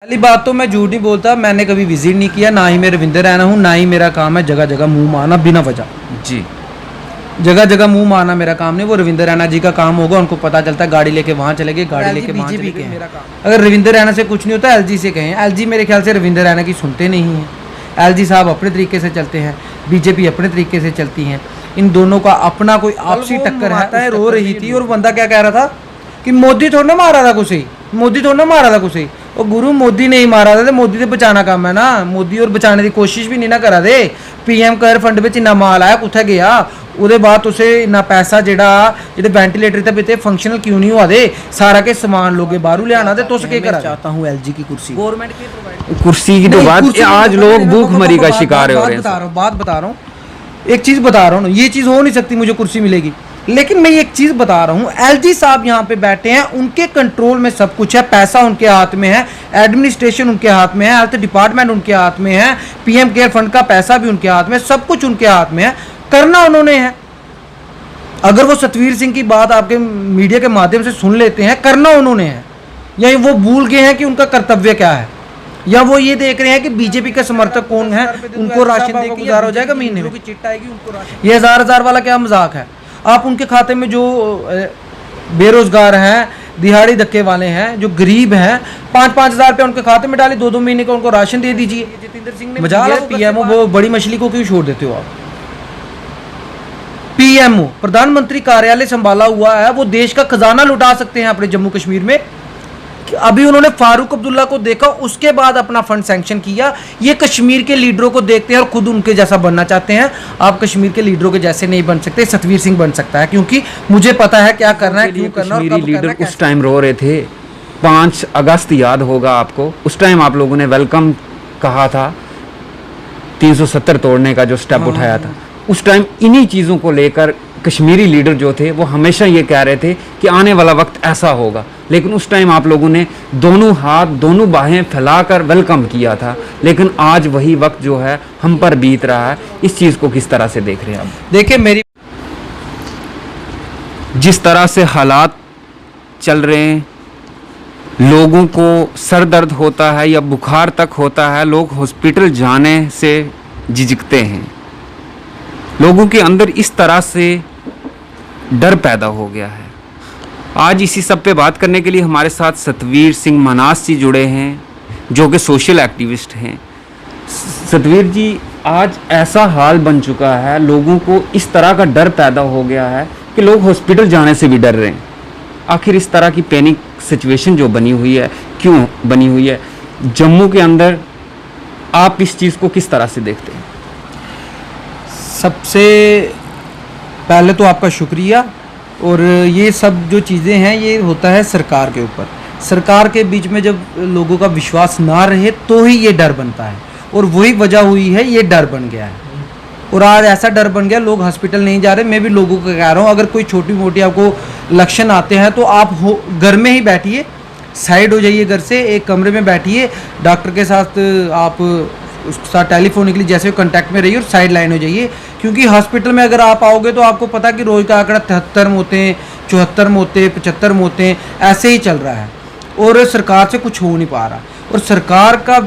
पहली बात तो मैं झूठ नहीं बोलता, मैंने कभी विजिट नहीं किया, ना ही मैं रविंदर रैना हूँ, ना ही मेरा काम है जगह जगह मुंह मारना बिना वजह। जी। जगह जगह मुंह मारना मेरा काम नहीं, वो रविंदर रैना जी का काम होगा, उनको पता चलता है गाड़ी लेके वहाँ चले गए, गाड़ी लेके वहाँ चले गए, मेरा काम। अगर रविंदर रैना से कुछ नहीं होता एलजी से कहें, एलजी मेरे ख्याल से रविंदर रैना की सुनते नहीं हैं। एलजी साहब अपने तरीके से चलते हैं, बीजेपी अपने तरीके से चलती हैं, इन दोनों का अपना कोई आपसी टक्कर है। रो रही थी और बंदा क्या कह रहा था कि मोदी थोड़ा ना मारा था कुछ ही, मोदी थोड़ा ना मारा था कुछ ही। और गुरु मोदी नहीं मारा था, मोदी से बचाना काम है ना, मोदी और बचाने की कोशिश भी नहीं ना करा दे। पीएम केयर फंड में इन्ना माल आया कुत्थे गया, उसके बाद उसे इन्ना पैसा जेड़ा वेंटिलेटर ते पे फंक्शनल क्यों नहीं हुआ दे, सारा के सामान लोगे बाहरों ले आना दे। तो क्या करा चाहता हूँ एलजी की कुर्सी, गवर्नमेंट की प्रोवाइड कुर्सी की तो बात, आज लोग भूखमरी का शिकार हो रहे हैं। बात बता रहा हूँ, एक चीज बता रहा हूँ, ये चीज हो नहीं सकती मुझे कुर्सी मिलेगी, लेकिन मैं एक चीज बता रहा हूं, एलजी साहब यहाँ पे बैठे हैं, उनके कंट्रोल में सब कुछ है, पैसा उनके हाथ में है, एडमिनिस्ट्रेशन उनके हाथ में है, हेल्थ डिपार्टमेंट उनके हाथ में है, पीएम केयर फंड का पैसा भी उनके हाथ में, सब कुछ उनके हाथ में है, करना उन्होंने है। अगर वो सतवीर सिंह की बात आपके मीडिया के माध्यम से सुन लेते हैं, करना उन्होंने है, या वो भूल गए हैं कि उनका कर्तव्य क्या है, या वो ये देख रहे हैं कि बीजेपी का समर्थक कौन है, उनको राशन देकर गुजारा हो जाएगा महीने में, चिट आएगी उनको राशन। ये हजार वाला क्या मजाक है। आप उनके खाते में जो बेरोजगार हैं, दिहाड़ी धक्के वाले हैं, जो गरीब हैं, 5-5 हज़ार रुपये उनके खाते में डाली, 2-2 महीने का उनको राशन दे दीजिए। जितेंद्र सिंह ने मजाक, पीएमओ वो बड़ी मछली को क्यों छोड़ देते हो आप। पीएमओ प्रधानमंत्री कार्यालय संभाला हुआ है, वो देश का खजाना लुटा सकते हैं अपने जम्मू कश्मीर में। अभी उन्होंने फारूक अब्दुल्ला को देखा, उसके बाद अपना फंड सैंक्शन किया। ये कश्मीर के लीडरों को देखते हैं और खुद उनके जैसा बनना चाहते हैं। आप कश्मीर के लीडरों के जैसे नहीं बन सकते, सतवीर सिंह बन सकता है, क्योंकि मुझे पता है क्या करना है, क्यों करना है। लीडर उस टाइम रो रहे थे, 5 अगस्त याद होगा आपको, उस टाइम आप लोगों ने वेलकम कहा था, 370 तोड़ने का जो स्टेप उठाया था, उस टाइम इन्हीं चीज़ों को लेकर कश्मीरी लीडर जो थे वो हमेशा ये कह रहे थे कि आने वाला वक्त ऐसा होगा, लेकिन उस टाइम आप लोगों ने दोनों हाथ दोनों बाहें फैलाकर वेलकम किया था। लेकिन आज वही वक्त जो है हम पर बीत रहा है, इस चीज़ को किस तरह से देख रहे हैं आप? देखिए, मेरी जिस तरह से हालात चल रहे हैं, लोगों को सर दर्द होता है या बुखार तक होता है, लोग हॉस्पिटल जाने से झिझकते हैं, लोगों के अंदर इस तरह से डर पैदा हो गया है। आज इसी सब पे बात करने के लिए हमारे साथ सतवीर सिंह मनास जी जुड़े हैं, जो कि सोशल एक्टिविस्ट हैं। सतवीर जी, आज ऐसा हाल बन चुका है, लोगों को इस तरह का डर पैदा हो गया है कि लोग हॉस्पिटल जाने से भी डर रहे हैं। आखिर इस तरह की पैनिक सिचुएशन जो बनी हुई है, क्यों बनी हुई है जम्मू के अंदर, आप इस चीज़ को किस तरह से देखते हैं? सबसे पहले तो आपका शुक्रिया। और ये सब जो चीज़ें हैं ये होता है सरकार के ऊपर। सरकार के बीच में जब लोगों का विश्वास ना रहे तो ही ये डर बनता है, और वही वजह हुई है, ये डर बन गया है। और आज ऐसा डर बन गया, लोग हॉस्पिटल नहीं जा रहे। मैं भी लोगों को कह रहा हूँ, अगर कोई छोटी मोटी आपको लक्षण आते हैं तो आप घर में ही बैठिए, साइड हो जाइए घर से, एक कमरे में बैठिए, डॉक्टर के साथ आप उसके साथ टेलीफोनिकली जैसे कांटेक्ट में रहिए और साइड लाइन हो जाइए। क्योंकि हॉस्पिटल में अगर आप आओगे तो आपको पता कि रोज़ का आंकड़ा 73 मौतें हैं, 74 मौतें, 75 मौतें, ऐसे ही चल रहा है, और सरकार से कुछ हो नहीं पा रहा। और सरकार का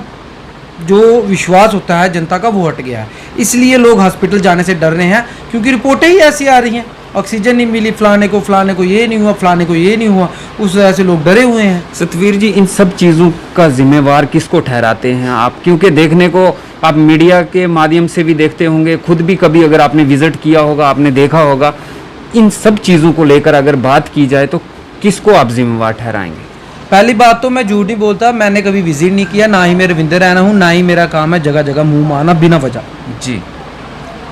जो विश्वास होता है जनता का, वो हट गया है। इसलिए लोग हॉस्पिटल जाने से डर रहे हैं, क्योंकि रिपोर्टें ही ऐसी आ रही हैं, ऑक्सीजन नहीं मिली, फलाने को ये नहीं हुआ, फलाने को ये नहीं हुआ, उस वजह से लोग डरे हुए हैं। सतवीर जी, इन सब चीज़ों का जिम्मेवार किसको ठहराते हैं आप? क्योंकि देखने को आप मीडिया के माध्यम से भी देखते होंगे, खुद भी कभी अगर आपने विजिट किया होगा, आपने देखा होगा, इन सब चीज़ों को लेकर अगर बात की जाए तो किसको आप जिम्मेवार ठहराएंगे? पहली बात तो मैं झूठ नहीं बोलता, मैंने कभी विजिट नहीं किया, ना ही मैं रविंदर रैना हूँ, ना ही मेरा काम है जगह जगह मुँह मारना बिना वजह। जी,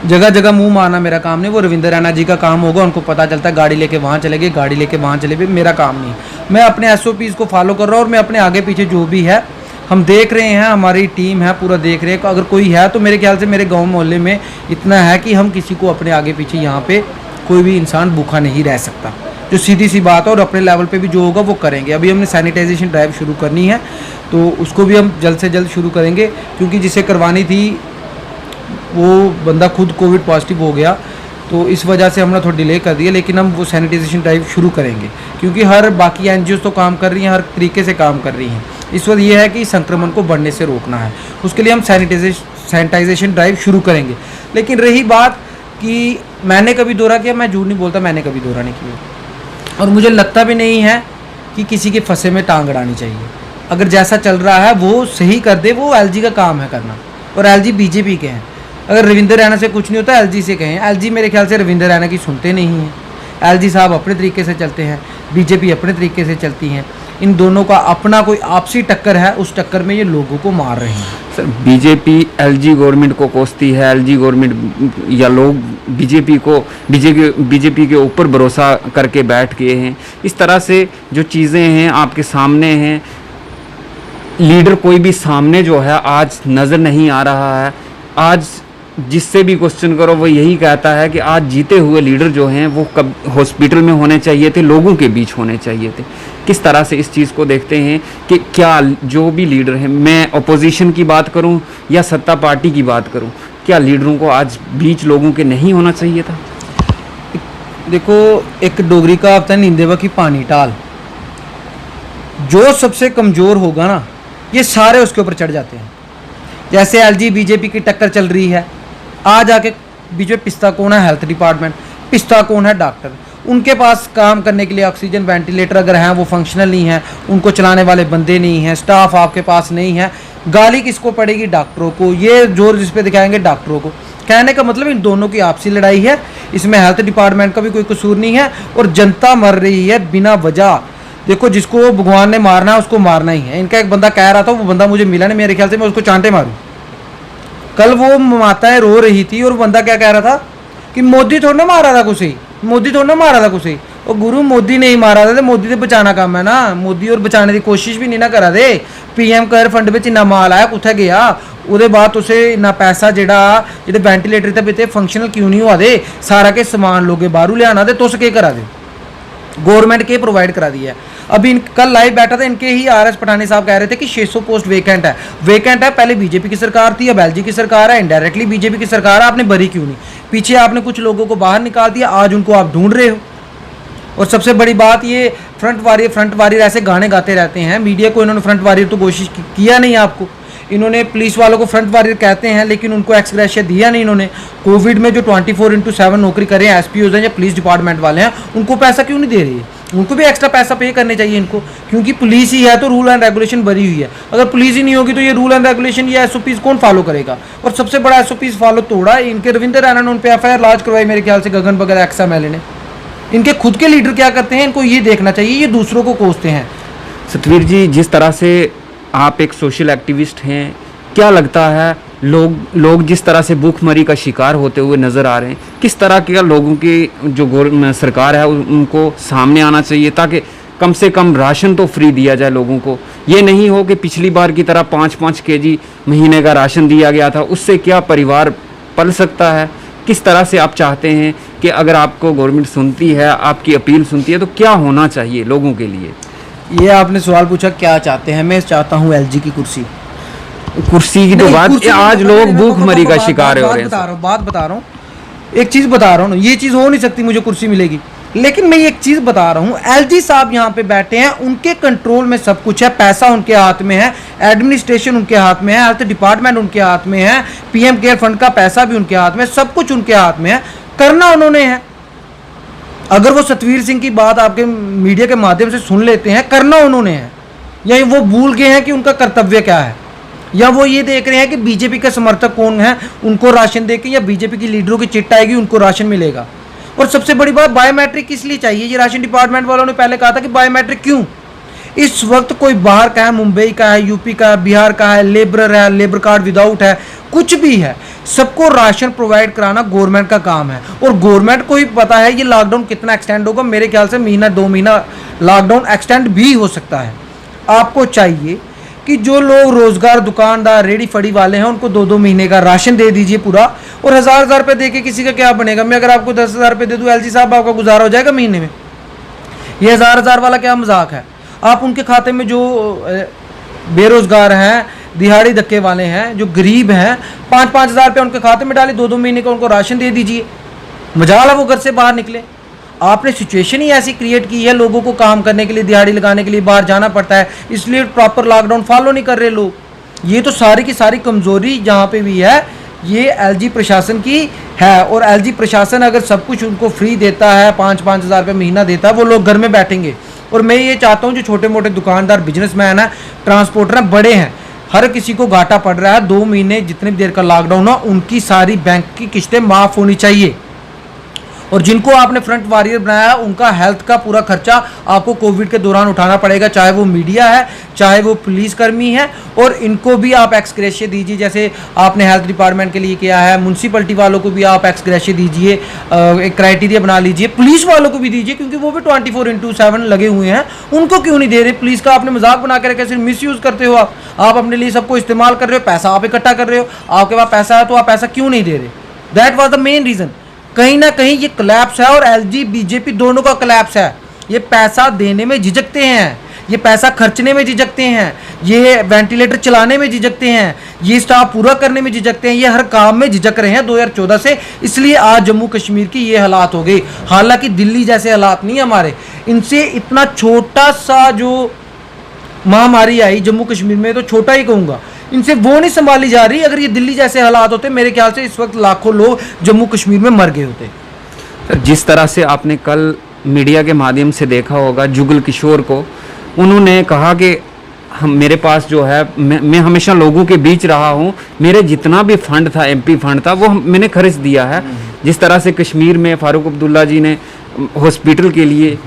जगह जगह मुंह मारना मेरा काम नहीं, वो रविंदर रैना जी का काम होगा, उनको पता चलता है गाड़ी लेके वहाँ चले गए, गाड़ी लेके वहाँ चले गए, मेरा काम नहीं। मैं अपने SOPs को फॉलो कर रहा हूँ, और मैं अपने आगे पीछे जो भी है हम देख रहे हैं, हमारी टीम है पूरा देख रहे हैं। अगर कोई है तो मेरे ख्याल से मेरे गाँव मोहल्ले में इतना है कि हम किसी को अपने आगे पीछे यहाँ पे कोई भी इंसान भूखा नहीं रह सकता, जो सीधी सी बात है। और अपने लेवल पे भी जो होगा वो करेंगे। अभी हमने सैनिटाइजेशन ड्राइव शुरू करनी है, तो उसको भी हम जल्द से जल्द शुरू करेंगे, क्योंकि जिसे करवानी थी वो बंदा खुद कोविड पॉजिटिव हो गया, तो इस वजह से हमने थोड़ा डिले कर दिया। लेकिन हम वो सैनिटाइजेशन ड्राइव शुरू करेंगे, क्योंकि हर बाकी NGOs तो काम कर रही हैं, हर तरीके से काम कर रही हैं। इस वक्त ये है कि संक्रमण को बढ़ने से रोकना है। उसके लिए हम सैनिटाइजेशन ड्राइव शुरू करेंगे। लेकिन रही बात कि मैंने कभी दौरा किया, मैं झूठ नहीं बोलता, मैंने कभी दौरा नहीं किया और मुझे लगता भी नहीं है कि किसी के फंसे में टांग अड़ानी चाहिए। अगर जैसा चल रहा है वो सही कर दे, वो एलजी का काम है करना, और एलजी बीजेपी के हैं। अगर रविंदर रैना से कुछ नहीं होता एलजी से कहें। एलजी मेरे ख्याल से रविंदर रैना की सुनते नहीं हैं। एलजी साहब अपने तरीके से चलते हैं, बीजेपी अपने तरीके से चलती हैं। इन दोनों का अपना कोई आपसी टक्कर है, उस टक्कर में ये लोगों को मार रहे हैं। सर, बीजेपी एलजी गवर्नमेंट को कोसती है, एलजी गवर्नमेंट या लोग बीजेपी के ऊपर भरोसा करके बैठ गए हैं। इस तरह से जो चीज़ें हैं आपके सामने हैं, लीडर कोई भी सामने जो है आज नज़र नहीं आ रहा है। आज जिससे भी क्वेश्चन करो वो यही कहता है कि आज जीते हुए लीडर जो हैं वो कब हॉस्पिटल में होने चाहिए थे, लोगों के बीच होने चाहिए थे। किस तरह से इस चीज़ को देखते हैं कि क्या जो भी लीडर हैं, मैं अपोजिशन की बात करूं या सत्ता पार्टी की बात करूं, क्या लीडरों को आज बीच लोगों के नहीं होना चाहिए था? देखो, एक डोगरी का आता है, नींदेवा की पानी टाल। जो सबसे कमज़ोर होगा ना, ये सारे उसके ऊपर चढ़ जाते हैं। जैसे एलजी बीजेपी की टक्कर चल रही है, आज आके बीच में पिस्ता कौन है? Health department. पिस्ता कौन है? डॉक्टर। उनके पास काम करने के लिए ऑक्सीजन वेंटिलेटर अगर हैं वो फंक्शनल नहीं है, उनको चलाने वाले बंदे नहीं हैं, स्टाफ आपके पास नहीं है। गाली किसको पड़ेगी? डॉक्टरों को। ये जोर जिस पे दिखाएंगे डॉक्टरों को। कहने का मतलब इन दोनों की आपसी लड़ाई है, इसमें हेल्थ डिपार्टमेंट का भी कोई कसूर नहीं है और जनता मर रही है बिना वजह। देखो, जिसको भगवान ने मारना है उसको मारना ही है। इनका एक बंदा कह रहा था, वो बंदा मुझे मिला नहीं, मेरे ख्याल से मैं उसको चांटे मारूं। कल वो माताएं रो रही थी और बंदा क्या कह रहा था कि मोदी थोड़ा ना मारा था कुछ ही, मोदी थोड़ा ना मारा था कुछ ही। और गुरु मोदी नहीं मारा था, मोदी से बचाना काम है ना। मोदी और बचाने की कोशिश भी नहीं ना करा दे। पीएम केयर फंड में इन्ना माल आया, कुत्थे गया? ਉਹਦੇ बाद उसे इन्ना पैसा ਜਿਹੜੇ वेंटिलेटर ਤੇ ਬਿਤੇ फंक्शनल क्यों नहीं हुआ दे? सारा के सामान लोगे बाहरों लियाना दे, तुस के करा दे? गवर्नमेंट के प्रोवाइड करा दिया है। अभी कल लाइव बैठा था, इनके ही आरएस पठानी साहब कह रहे थे कि 600 पोस्ट वेकेंट है। पहले बीजेपी की सरकार थी, अब एलजी की सरकार है, इनडायरेक्टली बीजेपी की सरकार है। आपने भरी क्यों नहीं? पीछे आपने कुछ लोगों को बाहर निकाल दिया, आज उनको आप ढूंढ रहे हो। और सबसे बड़ी बात, ये फ्रंट वारियर ऐसे गाने गाते रहते हैं। मीडिया को इन्होंने फ्रंट वारियर तो घोषित किया नहीं। आपको इन्होंने पुलिस वालों को फ्रंट वारियर कहते हैं, लेकिन उनको एक्सग्रेशिया दिया नहीं इन्होंने। कोविड में जो 24/7 नौकरी कर रहे हैं, एसपीओ हैं या पुलिस डिपार्टमेंट वाले हैं, उनको पैसा क्यों नहीं दे रही है? उनको भी एक्स्ट्रा पैसा पे करने चाहिए इनको, क्योंकि पुलिस ही है तो रूल एंड रेगुलेशन भरी हुई है। अगर पुलिस ही नहीं होगी तो ये रूल एंड रेगुलेशन या एसओपीज कौन फॉलो करेगा? और सबसे बड़ा एसओपीज फॉलो तोड़ा इनके रविंदर रैना ने, उन पर एफआईआर लॉन्च करवाई मेरे ख्याल से गगन बगैर XMLA ने। इनके खुद के लीडर क्या करते हैं इनको ये देखना चाहिए, ये दूसरों को कोसते हैं। सतवीर जी, जिस तरह से आप एक सोशल एक्टिविस्ट हैं, क्या लगता है लोग जिस तरह से भूखमरी का शिकार होते हुए नज़र आ रहे हैं, किस तरह के लोगों की जो सरकार है उनको सामने आना चाहिए ताकि कम से कम राशन तो फ्री दिया जाए लोगों को? ये नहीं हो कि पिछली बार की तरह 5-5 kg महीने का राशन दिया गया था, उससे क्या परिवार पल सकता है? किस तरह से आप चाहते हैं कि अगर आपको गवर्नमेंट सुनती है, आपकी अपील सुनती है, तो क्या होना चाहिए लोगों के लिए? ये आपने सवाल पूछा क्या चाहते हैं। मैं चाहता हूँ एलजी की कुर्सी की तो बात, आज लोग भूखमरी का शिकार हो रहे हैं। बात बता रहा हूँ, एक चीज़ बता रहा हूँ। ये चीज़ हो नहीं सकती मुझे कुर्सी मिलेगी, लेकिन मैं एक चीज़ बता रहा हूँ। एलजी साहब यहाँ पे बैठे हैं, उनके कंट्रोल में सब कुछ है। पैसा उनके हाथ में है, एडमिनिस्ट्रेशन उनके हाथ में है, हेल्थ डिपार्टमेंट उनके हाथ में है, पीएम केयर फंड का पैसा भी उनके हाथ में, सब कुछ उनके हाथ में है। करना उन्होंने है। अगर वो सतवीर सिंह की बात आपके मीडिया के माध्यम से सुन लेते हैं, करना उन्होंने है, या वो भूल गए हैं कि उनका कर्तव्य क्या है, या वो ये देख रहे हैं कि बीजेपी का समर्थक कौन है, उनको राशन देके, या बीजेपी की लीडरों की चिट आएगी उनको राशन मिलेगा। और सबसे बड़ी बात, बायोमेट्रिक किस लिए चाहिए? ये राशन डिपार्टमेंट वालों ने पहले कहा था कि बायोमेट्रिक क्यों? इस वक्त कोई बाहर का है, मुंबई का है, यूपी का है, बिहार का है, लेबर है, लेबर कार्ड विदाउट है, कुछ भी है, सबको राशन प्रोवाइड कराना गवर्नमेंट का काम है। और गवर्नमेंट को ही पता है ये लॉकडाउन कितना एक्सटेंड होगा। मेरे ख्याल से महीना 2 महीना लॉकडाउन एक्सटेंड भी हो सकता है। आपको चाहिए कि जो लोग रोजगार, दुकानदार, रेडी फड़ी वाले हैं, उनको 2-2 महीने का राशन दे दीजिए पूरा। और 1000 रुपये दे के किसी का क्या बनेगा? मैं अगर आपको 10,000 रुपये दे दूँ एलजी साहब, आपका गुजारा हो जाएगा महीने में? ये 1000 वाला क्या मजाक है? आप उनके खाते में जो बेरोजगार हैं, दिहाड़ी धक्के वाले हैं, जो गरीब हैं, 5-5 हज़ार रुपये उनके खाते में डाले, 2-2 महीने का उनको राशन दे दीजिए। मजाल है वो घर से बाहर निकले। आपने सिचुएशन ही ऐसी क्रिएट की है, लोगों को काम करने के लिए, दिहाड़ी लगाने के लिए बाहर जाना पड़ता है, इसलिए प्रॉपर लॉकडाउन फॉलो नहीं कर रहे लोग। ये तो सारी की सारी कमज़ोरी जहाँ पे भी है ये एलजी प्रशासन की है। और एलजी प्रशासन अगर सब कुछ उनको फ्री देता है, 5-5 हज़ार रुपये महीना देता है, वो लोग घर में बैठेंगे। और मैं ये चाहता हूँ जो छोटे मोटे दुकानदार, बिजनेसमैन है, ट्रांसपोर्टर हैं, बड़े हैं, हर किसी को घाटा पड़ रहा है, 2 महीने जितनी देर का लॉकडाउन हो उनकी सारी बैंक की किस्तें माफ़ होनी चाहिए। और जिनको आपने फ्रंट वॉरियर बनाया उनका हेल्थ का पूरा खर्चा आपको कोविड के दौरान उठाना पड़ेगा, चाहे वो मीडिया है, चाहे वो पुलिसकर्मी है। और इनको भी आप एक्स ग्रेशिया दीजिए, जैसे आपने हेल्थ डिपार्टमेंट के लिए किया है। म्यूनसिपलिटी वालों को भी आप एक्स ग्रेशिया दीजिए, एक क्राइटेरिया बना लीजिए। पुलिस वालों को भी दीजिए, क्योंकि वो भी 24/7 लगे हुए हैं, उनको क्यों नहीं दे रहे? पुलिस का आपने मजाक बना के रखा, सिर्फ मिस यूज़ करते हो आप अपने लिए सबको इस्तेमाल कर रहे हो, पैसा आप इकट्ठा कर रहे हो, आपके पास पैसा है तो आप पैसा क्यों नहीं दे रहे? That was the main reason. कहीं ना कहीं ये क्लैप्स है, और एलजी बीजेपी दोनों का क्लैप्स है। ये पैसा देने में झिझकते हैं, ये पैसा खर्चने में झिझकते हैं, ये वेंटिलेटर चलाने में झिझकते हैं, ये स्टाफ पूरा करने में झिझकते हैं, ये हर काम में झिझक रहे हैं 2014 से। इसलिए आज जम्मू कश्मीर की ये हालात हो गई। हालांकि दिल्ली जैसे हालात नहीं हमारे, इनसे इतना छोटा सा जो महामारी आई जम्मू कश्मीर में, तो छोटा ही कहूँगा, इनसे वो नहीं संभाली जा रही। अगर ये दिल्ली जैसे हालात होते, मेरे ख्याल से इस वक्त लाखों लोग जम्मू कश्मीर में मर गए होते। सर, जिस तरह से आपने कल मीडिया के माध्यम से देखा होगा जुगल किशोर को, उन्होंने कहा कि हम, मेरे पास जो है, मैं हमेशा लोगों के बीच रहा हूँ, मेरे जितना भी फंड था, एमपी फंड था, वो मैंने खर्च दिया है। जिस तरह से कश्मीर में फारूक अब्दुल्ला जी ने हॉस्पिटल के लिए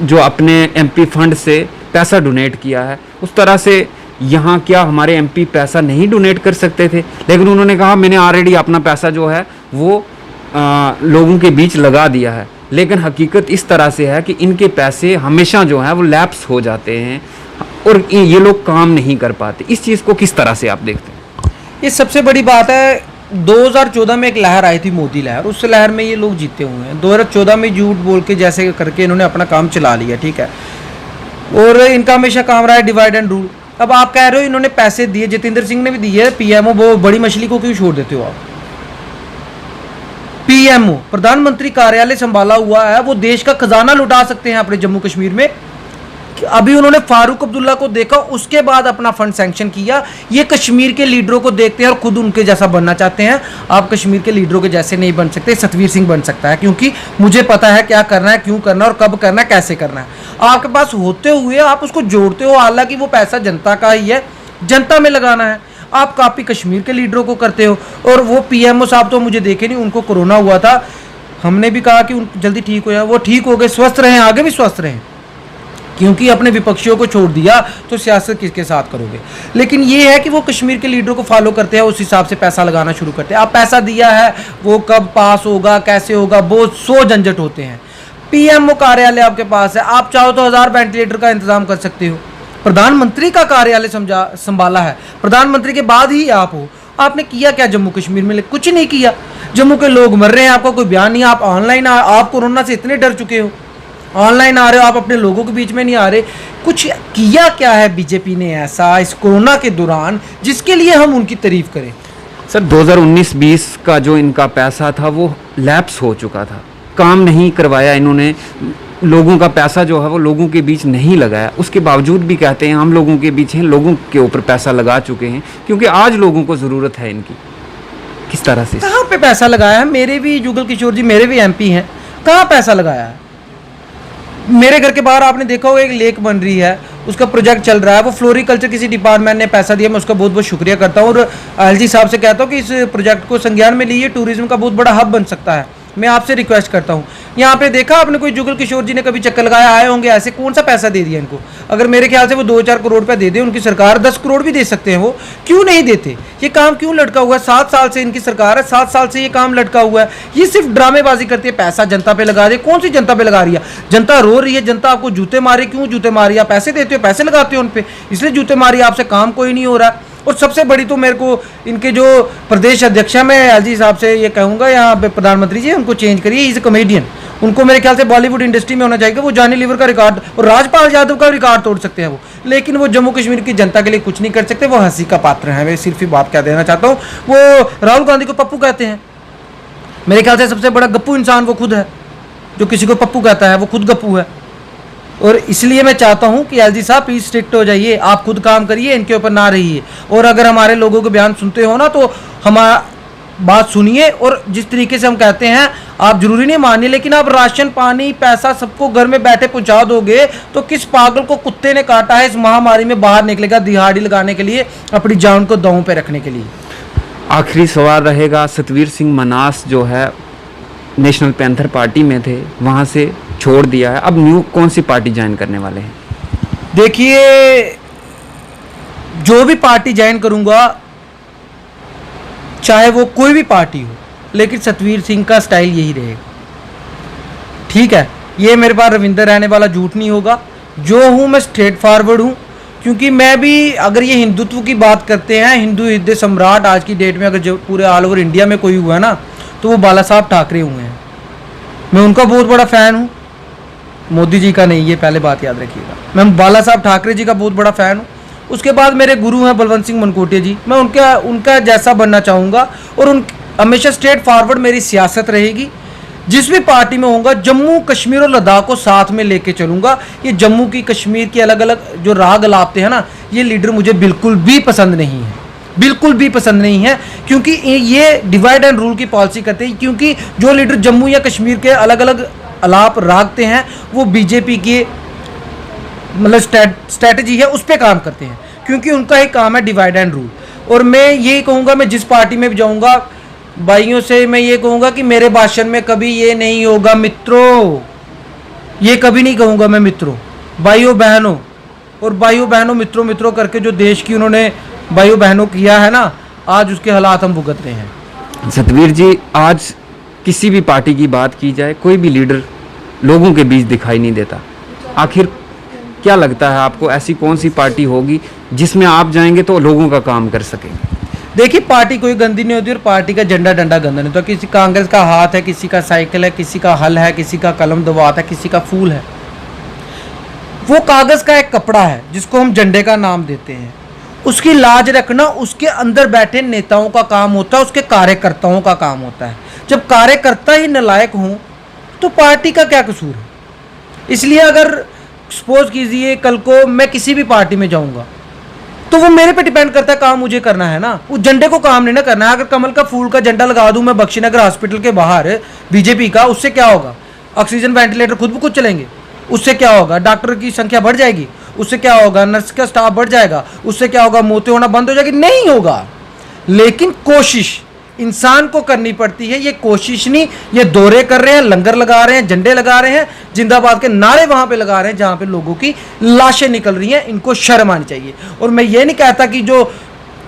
जो अपने एमपी फंड से पैसा डोनेट किया है, उस तरह से यहाँ क्या हमारे एमपी पैसा नहीं डोनेट कर सकते थे? लेकिन उन्होंने कहा मैंने ऑलरेडी अपना पैसा जो है वो लोगों के बीच लगा दिया है। लेकिन हकीकत इस तरह से है कि इनके पैसे हमेशा जो है वो लैप्स हो जाते हैं और ये लोग काम नहीं कर पाते। इस चीज़ को किस तरह से आप देखते हैं? ये सबसे बड़ी बात है। 2014 में एक लहर आई थी, मोदी लहर, उस लहर में ये लोग जीते हुए हैं। 2014 में झूठ बोल के जैसे करके इन्होंने अपना काम चला लिया, ठीक है, और इनका हमेशा काम रहा है डिवाइड एंड रूल। अब आप कह रहे हो इन्होंने पैसे दिए, जितेंद्र सिंह ने भी दिए, पीएमओ, वो बड़ी मछली को क्यों छोड़ देते हो आप? पीएमओ, प्रधानमंत्री कार्यालय संभाला हुआ है, वो देश का खजाना लुटा सकते हैं अपने जम्मू कश्मीर में। अभी उन्होंने फारूक अब्दुल्ला को देखा, उसके बाद अपना फंड सैंक्शन किया। ये कश्मीर के लीडरों को देखते हैं और खुद उनके जैसा बनना चाहते हैं। आप कश्मीर के लीडरों के जैसे नहीं बन सकते। सतवीर सिंह बन सकता है, क्योंकि मुझे पता है क्या करना है, क्यों करना है और कब करना है, कैसे करना है। आपके पास होते हुए आप उसको जोड़ते हो, हालांकि वो पैसा जनता का ही है, जनता में लगाना है। आप कॉपी कश्मीर के लीडरों को करते हो। और वो पीएमओ साहब तो मुझे देखे नहीं, उनको कोरोना हुआ था, हमने भी कहा कि उन जल्दी ठीक हो जाए, वो ठीक हो गए, स्वस्थ रहें, आगे भी स्वस्थ रहें, क्योंकि अपने विपक्षियों को छोड़ दिया तो सियासत किसके साथ करोगे। लेकिन ये है कि वो कश्मीर के लीडरों को फॉलो करते हैं, उस हिसाब से पैसा लगाना शुरू करते हैं। आप पैसा दिया है, वो कब पास होगा, कैसे होगा, बहुत 100 झंझट होते हैं। पीएमओ कार्यालय आपके पास है, आप चाहो तो 1000 वेंटिलेटर का इंतजाम कर सकते हो। प्रधानमंत्री का कार्यालय संभाला है, प्रधानमंत्री के बाद ही आप हो। आपने किया क्या जम्मू कश्मीर में? कुछ नहीं किया। जम्मू के लोग मर रहे हैं, आपका कोई बयान नहीं। आप ऑनलाइन, आप कोरोना से इतने डर चुके हो, ऑनलाइन आ रहे हो, आप अपने लोगों के बीच में नहीं आ रहे। कुछ किया क्या है बीजेपी ने ऐसा इस कोरोना के दौरान जिसके लिए हम उनकी तारीफ करें? सर, 2019-20 का जो इनका पैसा था वो लैप्स हो चुका था, काम नहीं करवाया इन्होंने, लोगों का पैसा जो है वो लोगों के बीच नहीं लगाया। उसके बावजूद भी कहते हैं हम लोगों के बीच हैं, लोगों के ऊपर पैसा लगा चुके हैं, क्योंकि आज लोगों को ज़रूरत है इनकी। किस तरह से, कहाँ पे पैसा लगाया है? मेरे भी जुगल किशोर जी, मेरे भी एमपी हैं, कहाँ पैसा लगाया है? मेरे घर के बाहर आपने देखा होगा एक लेक बन रही है, उसका प्रोजेक्ट चल रहा है, वो फ्लोरिकल्चर किसी डिपार्टमेंट ने पैसा दिया, मैं उसका बहुत बहुत शुक्रिया करता हूँ। और एलजी साहब से कहता हूँ कि इस प्रोजेक्ट को संज्ञान में लीजिए, टूरिज्म का बहुत बड़ा हब बन सकता है। मैं आपसे रिक्वेस्ट करता हूँ, यहाँ पे देखा आपने कोई जुगल किशोर जी ने कभी चक्कर लगाया, आए होंगे ऐसे? कौन सा पैसा दे दिया इनको? अगर मेरे ख्याल से वो 2-4 करोड़ रुपये दे दे, उनकी सरकार 10 करोड़ भी दे सकते हैं, वो क्यों नहीं देते? ये काम क्यों लटका हुआ है? 7 साल से इनकी सरकार है, 7 साल से ये काम लटका हुआ है। ये सिर्फ ड्रामेबाजी करती है, पैसा जनता पे लगा दे। कौन सी जनता पे लगा रही है? जनता रो रही है, जनता आपको जूते मारे, क्यों जूते मारी? आप पैसे देते हो, पैसे लगाते हो उन पे, इसलिए जूते मारी, आपसे काम कोई नहीं हो रहा। और सबसे बड़ी तो मेरे को इनके जो प्रदेश अध्यक्ष हैं, मैं एलजी साहब से ये कहूँगा, यहाँ पे प्रधानमंत्री जी उनको चेंज करिए, इज ए कॉमेडियन। उनको मेरे ख्याल से बॉलीवुड इंडस्ट्री में होना चाहिए। वो जॉनी लीवर का रिकॉर्ड और राजपाल यादव का रिकॉर्ड तोड़ सकते हैं वो, लेकिन वो जम्मू कश्मीर की जनता के लिए कुछ नहीं कर सकते। वो हंसी का पात्र है। मैं सिर्फ ही बात क्या देना चाहता हूँ, वो राहुल गांधी को पप्पू कहते हैं। मेरे ख्याल से सबसे बड़ा गप्पू इंसान वो खुद है। जो किसी को पप्पू कहता है वो खुद गप्पू है। और इसलिए मैं चाहता हूं कि एलजी साहब प्लीज स्ट्रिक्ट हो जाइए, आप खुद काम करिए, इनके ऊपर ना रहिए। और अगर हमारे लोगों के बयान सुनते हो ना तो हमारा बात सुनिए, और जिस तरीके से हम कहते हैं आप जरूरी नहीं मानिए, लेकिन आप राशन पानी पैसा सबको घर में बैठे पहुंचा दोगे तो किस पागल को कुत्ते ने काटा है इस महामारी में बाहर निकलेगा दिहाड़ी लगाने के लिए, अपनी जान को दांव पे रखने के लिए। आखिरी सवाल रहेगा, सतवीर सिंह मनास जो है नेशनल पैंथर पार्टी में थे, वहाँ से छोड़ दिया है, अब न्यू कौन सी पार्टी ज्वाइन करने वाले हैं? देखिए, जो भी पार्टी ज्वाइन करूंगा चाहे वो कोई भी पार्टी हो, लेकिन सतवीर सिंह का स्टाइल यही रहेगा। ठीक है, ये मेरे पास रविंदर रहने वाला झूठ नहीं होगा। जो हूँ मैं स्ट्रेट फॉरवर्ड हूँ, क्योंकि मैं भी, अगर ये हिंदुत्व की बात करते हैं, हिंदू हृदय सम्राट आज की डेट में अगर जो पूरे ऑल ओवर इंडिया में कोई हुआ है ना तो वो बाला साहब ठाकरे हुए हैं। मैं उनका बहुत बड़ा फ़ैन हूँ, मोदी जी का नहीं, ये पहले बात याद रखिएगा। मैं बाला साहब ठाकरे जी का बहुत बड़ा फ़ैन हूँ। उसके बाद मेरे गुरु हैं बलवंत सिंह मनकोटिया जी, मैं उनका जैसा बनना चाहूँगा, और उन हमेशा स्ट्रेट फॉरवर्ड मेरी सियासत रहेगी। जिस भी पार्टी में होऊंगा, जम्मू कश्मीर और लद्दाख को साथ में लेके चलूँगा। ये जम्मू की कश्मीर की अलग अलग जो राग अलापते हैं ना, ये लीडर मुझे बिल्कुल भी पसंद नहीं है, बिल्कुल भी पसंद नहीं है, क्योंकि ये डिवाइड एंड रूल की पॉलिसी करते हैं। क्योंकि जो लीडर जम्मू या कश्मीर के अलग अलग अलाप रागते हैं वो बीजेपी के मतलब स्ट्रैटेजी है उस पर काम करते हैं, क्योंकि उनका ही काम है डिवाइड एंड रूल। और मैं ये कहूँगा, मैं जिस पार्टी में भी जाऊँगा, भाइयों से मैं ये कहूँगा कि मेरे भाषण में कभी ये नहीं होगा मित्रों, ये कभी नहीं कहूँगा मैं मित्रों, भाइयों बहनों। और भाइयों बहनों मित्रों मित्रों करके जो देश की उन्होंने भाइयों बहनों किया है ना, आज उसके हालात हम भुगत रहे हैं। सतवीर जी, आज किसी भी पार्टी की बात की जाए, कोई भी लीडर लोगों के बीच दिखाई नहीं देता। आखिर क्या लगता है आपको, ऐसी कौन सी पार्टी होगी जिसमें आप जाएंगे तो लोगों का काम कर सकेंगे? देखिए, पार्टी कोई गंदी नहीं होती और पार्टी का झंडा डंडा गंदा नहीं होता। किसी कांग्रेस का हाथ है, किसी का साइकिल है, किसी का हल है, किसी का कलम दवात है, किसी का फूल है। वो कागज का एक कपड़ा है जिसको हम झंडे का नाम देते हैं। उसकी लाज रखना उसके अंदर बैठे नेताओं का काम होता है, उसके कार्यकर्ताओं का काम होता है। जब कार्यकर्ता ही नालायक हों तो पार्टी का क्या कसूर है? इसलिए अगर सपोज कीजिए कल को मैं किसी भी पार्टी में जाऊंगा तो वो मेरे पे डिपेंड करता है, काम मुझे करना है ना, उस झंडे को काम नहीं ना करना है। अगर कमल का फूल का झंडा लगा दूं मैं बख्शीनगर हॉस्पिटल के बाहर बीजेपी का, उससे क्या होगा? ऑक्सीजन वेंटिलेटर खुद ब खुद चलेंगे। उससे क्या होगा? डॉक्टर की संख्या बढ़ जाएगी। उससे क्या होगा? नर्स का स्टाफ बढ़ जाएगा। उससे क्या होगा? मौतें होना बंद हो जाएगी? नहीं होगा। लेकिन कोशिश इंसान को करनी पड़ती है। ये कोशिश नहीं, ये दौरे कर रहे हैं, लंगर लगा रहे हैं, झंडे लगा रहे हैं, जिंदाबाद के नारे वहां पे लगा रहे हैं जहां पे लोगों की लाशें निकल रही हैं। इनको शर्म आनी चाहिए। और मैं ये नहीं कहता कि जो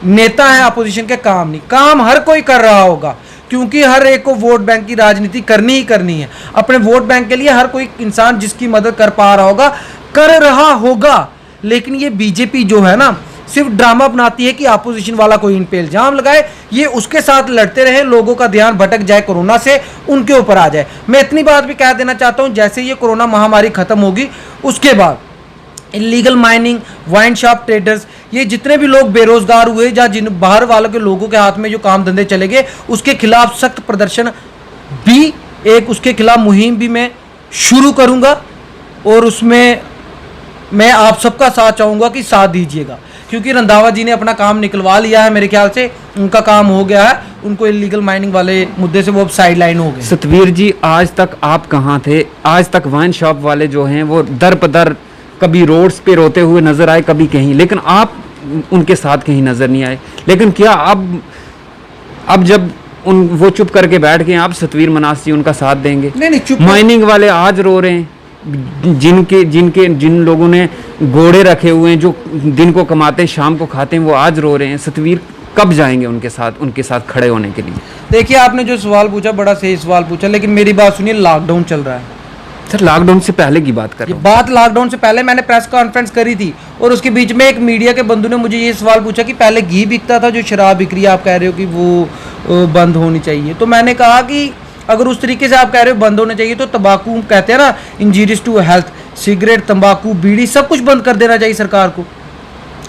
नेता है अपोजिशन के काम नहीं, काम हर कोई कर रहा होगा, क्योंकि हर एक को वोट बैंक की राजनीति करनी ही करनी है। अपने वोट बैंक के लिए हर कोई इंसान जिसकी मदद कर पा रहा होगा कर रहा होगा। लेकिन ये बीजेपी जो है ना, सिर्फ ड्रामा बनाती है कि अपोजिशन वाला कोई इन पे इल्जाम लगाए, ये उसके साथ लड़ते रहे, लोगों का ध्यान भटक जाए कोरोना से, उनके ऊपर आ जाए। मैं इतनी बात भी कह देना चाहता हूं, जैसे ये कोरोना महामारी खत्म होगी उसके बाद illegal mining, wine shop traders, ये जितने भी लोग बेरोजगार हुए या जिन बाहर वालों के लोगों के हाथ में जो काम धंधे चले गए, उसके खिलाफ सख्त प्रदर्शन भी, एक उसके खिलाफ मुहिम भी मैं शुरू करूंगा। और उसमें मैं आप सबका साथ चाहूंगा कि साथ दीजिएगा, क्योंकि रंधावा जी ने अपना काम निकलवा लिया है, मेरे ख्याल से उनका काम हो गया है। उनको इलीगल माइनिंग वाले मुद्दे से वो अब साइड लाइन हो गए। सतवीर जी, आज तक आप कहाँ थे? आज तक वाइन शॉप वाले जो हैं वो दर पदर कभी रोड्स पे रोते हुए नजर आए, कभी कहीं, लेकिन आप उनके साथ कहीं नजर नहीं आए। लेकिन क्या अब जब वो चुप करके बैठ गए, आप सतवीर मनास जी उनका साथ देंगे? नहीं, चुप। माइनिंग वाले आज रो रहे हैं, जिन लोगों ने घोड़े रखे हुए हैं, जो दिन को कमाते हैं शाम को खाते हैं, वो आज रो रहे हैं। सतवीर कब जाएंगे उनके साथ खड़े होने के लिए? देखिए, आपने जो सवाल पूछा बड़ा सही सवाल पूछा, लेकिन मेरी बात सुनिए, लॉकडाउन चल रहा है सर। लॉकडाउन से पहले की बात कर रहा हूं। बात लॉकडाउन से पहले मैंने प्रेस कॉन्फ्रेंस करी थी, और उसके बीच में एक मीडिया के बंधु ने मुझे ये सवाल पूछा कि पहले घी बिकता था, जो शराब बिक रही है आप कह रहे हो कि वो बंद होनी चाहिए। तो मैंने कहा कि अगर उस तरीके से आप कह रहे हो बंद होने चाहिए, तो तंबाकू कहते हैं ना, इंजीरियस टू हेल्थ, सिगरेट, तंबाकू, बीड़ी, सब कुछ बंद कर देना चाहिए सरकार को।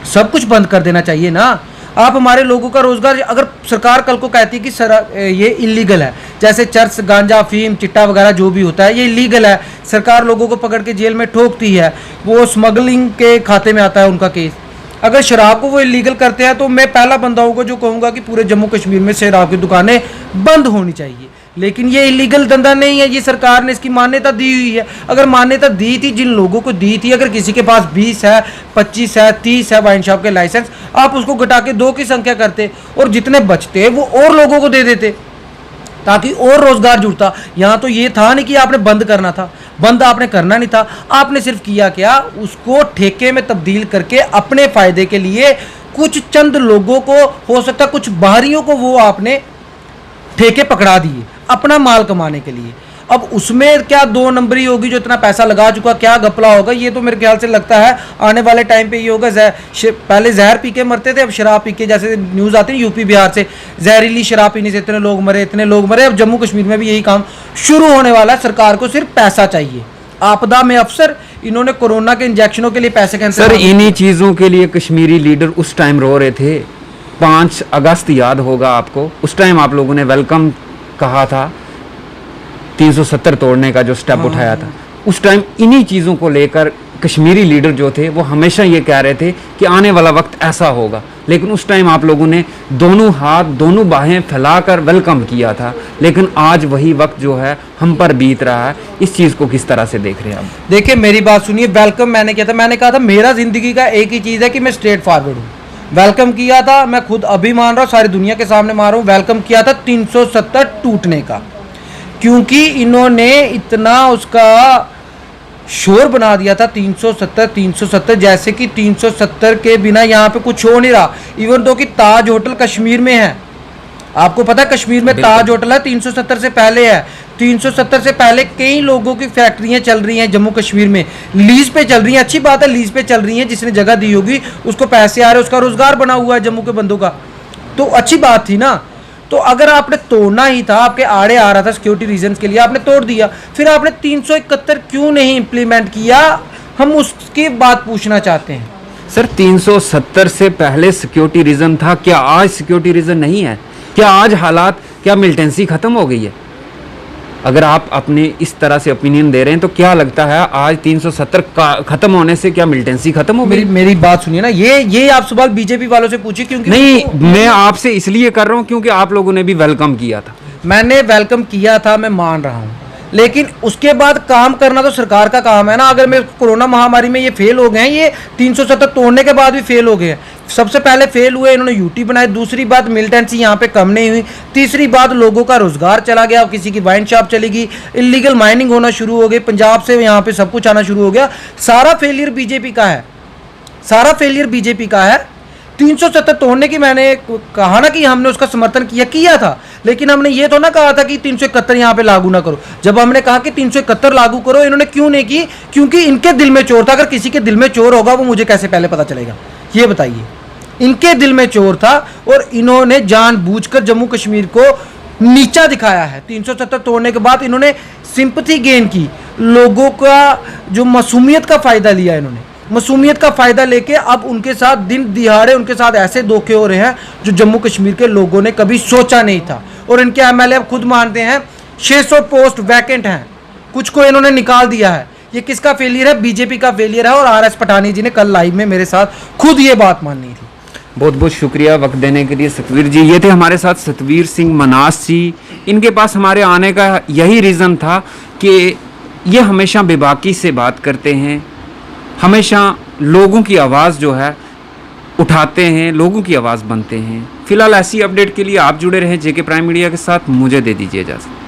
सब कुछ बंद कर देना चाहिए ना। आप हमारे लोगों का रोजगार, अगर सरकार कल को कहती है कि सर ये इलीगल है, जैसे चर्च, गांजा, अफीम, चिट्टा वगैरह जो भी होता है ये इलीगल है। सरकार लोगों को पकड़ के जेल में ठोकती है, वो स्मगलिंग के खाते में आता है उनका केस। अगर शराब को वो इलीगल करते हैं तो मैं पहला बंदा होगा जो कहूँगा कि पूरे जम्मू कश्मीर में शराब की दुकानें बंद होनी चाहिए। लेकिन ये इलीगल धंधा नहीं है, ये सरकार ने इसकी मान्यता दी हुई है। अगर मान्यता दी थी, जिन लोगों को दी थी, अगर किसी के पास 20 है, 25 है, 30 है वाइन शॉप के लाइसेंस, आप उसको घटा के 2 की संख्या करते और जितने बचते वो और लोगों को दे देते ताकि और रोजगार जुड़ता। यहाँ तो ये था नहीं कि आपने बंद करना था, बंद आपने करना नहीं था, आपने सिर्फ किया क्या, उसको ठेके में तब्दील करके अपने फायदे के लिए कुछ चंद लोगों को, हो सकता कुछ बाहरियों को, वो आपने ठेके पकड़ा दिए अपना माल कमाने के लिए। अब उसमें क्या 2 नंबरी होगी, जो इतना पैसा लगा चुका, क्या घपला होगा, ये तो मेरे ख्याल से लगता है आने वाले टाइम पे ये होगा। पहले जहर पी के मरते थे, अब शराब पी के, जैसे न्यूज़ आती है यूपी बिहार से, जहरीली शराब पीने से इतने लोग मरे, इतने लोग मरे। अब जम्मू कश्मीर में भी यही काम शुरू होने वाला है। सरकार को सिर्फ पैसा चाहिए, आपदा में अफसर। इन्होंने कोरोना के इंजेक्शनों के लिए पैसे कैंसिल। सर, इन्हीं चीज़ों के लिए कश्मीरी लीडर उस टाइम रो रहे थे। 5 अगस्त याद होगा आपको, उस टाइम आप लोगों ने वेलकम कहा था, 370 तोड़ने का जो स्टेप उठाया था, उस टाइम इन्हीं चीज़ों को लेकर कश्मीरी लीडर जो थे वो हमेशा ये कह रहे थे कि आने वाला वक्त ऐसा होगा। लेकिन उस टाइम आप लोगों ने दोनों हाथ, दोनों बाहें फैलाकर वेलकम किया था। लेकिन आज वही वक्त जो है हम पर बीत रहा है। इस चीज़ को किस तरह से देख रहे हैं आप? देखिए मेरी बात सुनिए, वेलकम मैंने किया था, मैंने कहा था मेरा जिंदगी का एक ही चीज़ है कि मैं स्ट्रेट फॉरवर्ड हूँ। वेलकम किया था, मैं खुद अभी मान रहा हूँ, सारी दुनिया के सामने मान रहा हूँ, वेलकम किया था 370 टूटने का, क्योंकि इन्होंने इतना उसका शोर बना दिया था। 370 जैसे कि 370 के बिना यहाँ पे कुछ हो नहीं रहा। इवन तो कि ताज होटल कश्मीर में है, आपको पता है कश्मीर में ताज होटल है, 370 से पहले है। 370 से पहले कई लोगों की फैक्ट्रियां चल रही हैं जम्मू कश्मीर में, लीज पे चल रही हैं। अच्छी बात है, लीज पे चल रही हैं, जिसने जगह दी होगी उसको पैसे आ रहे हैं, उसका रोजगार बना हुआ है जम्मू के बंदों का, तो अच्छी बात थी ना। तो अगर आपने तोड़ना ही था, आपके आड़े आ रहा था सिक्योरिटी रीजन के लिए, आपने तोड़ दिया, फिर आपने 371 क्यों नहीं इंप्लीमेंट किया, हम उसकी बात पूछना चाहते हैं। सर, 370 से पहले सिक्योरिटी रीजन था, क्या आज सिक्योरिटी रीजन नहीं है? क्या आज हालात, क्या मिलिटेंसी खत्म हो गई है? अगर आप अपने इस तरह से ओपिनियन दे रहे हैं तो क्या लगता है आज 370 खत्म होने से क्या मिलिटेंसी खत्म हो गई? मेरी बात सुनिए ना, ये आप सवाल बीजेपी वालों से पूछिए, क्योंकि नहीं, मैं आपसे इसलिए कर रहा हूं क्योंकि आप लोगों ने भी वेलकम किया था। मैंने वेलकम किया था, मैं मान रहा हूं, लेकिन उसके बाद काम करना तो सरकार का काम है ना। अगर मैं कोरोना महामारी में ये फेल हो गए हैं, ये 370 तोड़ने के बाद भी फेल हो गए हैं। सबसे पहले फेल हुए इन्होंने यूटी बनाए, दूसरी बात मिलिटेंसी यहाँ पे कम नहीं हुई, तीसरी बात लोगों का रोजगार चला गया, किसी की वाइन शॉप चली गई, इलीगल माइनिंग होना शुरू हो गई, पंजाब से यहाँ पे सब कुछ आना शुरू हो गया। सारा फेलियर बीजेपी का है, सारा फेलियर बीजेपी का है। 370 तोड़ने की मैंने कहा ना कि हमने उसका समर्थन किया था, लेकिन हमने ये तो ना कहा था कि 371 यहाँ पे लागू ना करो। जब हमने कहा कि 371 लागू करो, इन्होंने क्यों नहीं की? क्योंकि इनके दिल में चोर था। अगर किसी के दिल में चोर होगा वो मुझे कैसे पहले पता चलेगा, ये बताइए। इनके दिल में चोर था और इन्होंने जानबूझकर जम्मू कश्मीर को नीचा दिखाया है। 370 तोड़ने के बाद इन्होंने सिंपैथी गेन की, लोगों का जो मासूमियत का फायदा लिया, इन्होंने मासूमियत का फायदा लेके अब उनके साथ दिन दिहाड़े उनके साथ ऐसे धोखे हो रहे हैं जो जम्मू कश्मीर के लोगों ने कभी सोचा नहीं था। और इनके एमएलए अब खुद मानते हैं 600 पोस्ट वैकेंट हैं, कुछ को इन्होंने निकाल दिया है। ये किसका फेलियर है? बीजेपी का फेलियर है। और आरएस पठानी जी ने कल लाइव में मेरे साथ खुद ये बात माननी थी। बहुत बहुत शुक्रिया वक्त देने के लिए सतवीर जी। ये थे हमारे साथ सतवीर सिंह मनास जी। इनके पास हमारे आने का यही रीज़न था कि ये हमेशा बेबाकी से बात करते हैं, हमेशा लोगों की आवाज़ जो है उठाते हैं, लोगों की आवाज़ बनते हैं। फिलहाल ऐसी अपडेट के लिए आप जुड़े रहें जेके प्राइम मीडिया के साथ। मुझे दे दीजिए इजाज़त।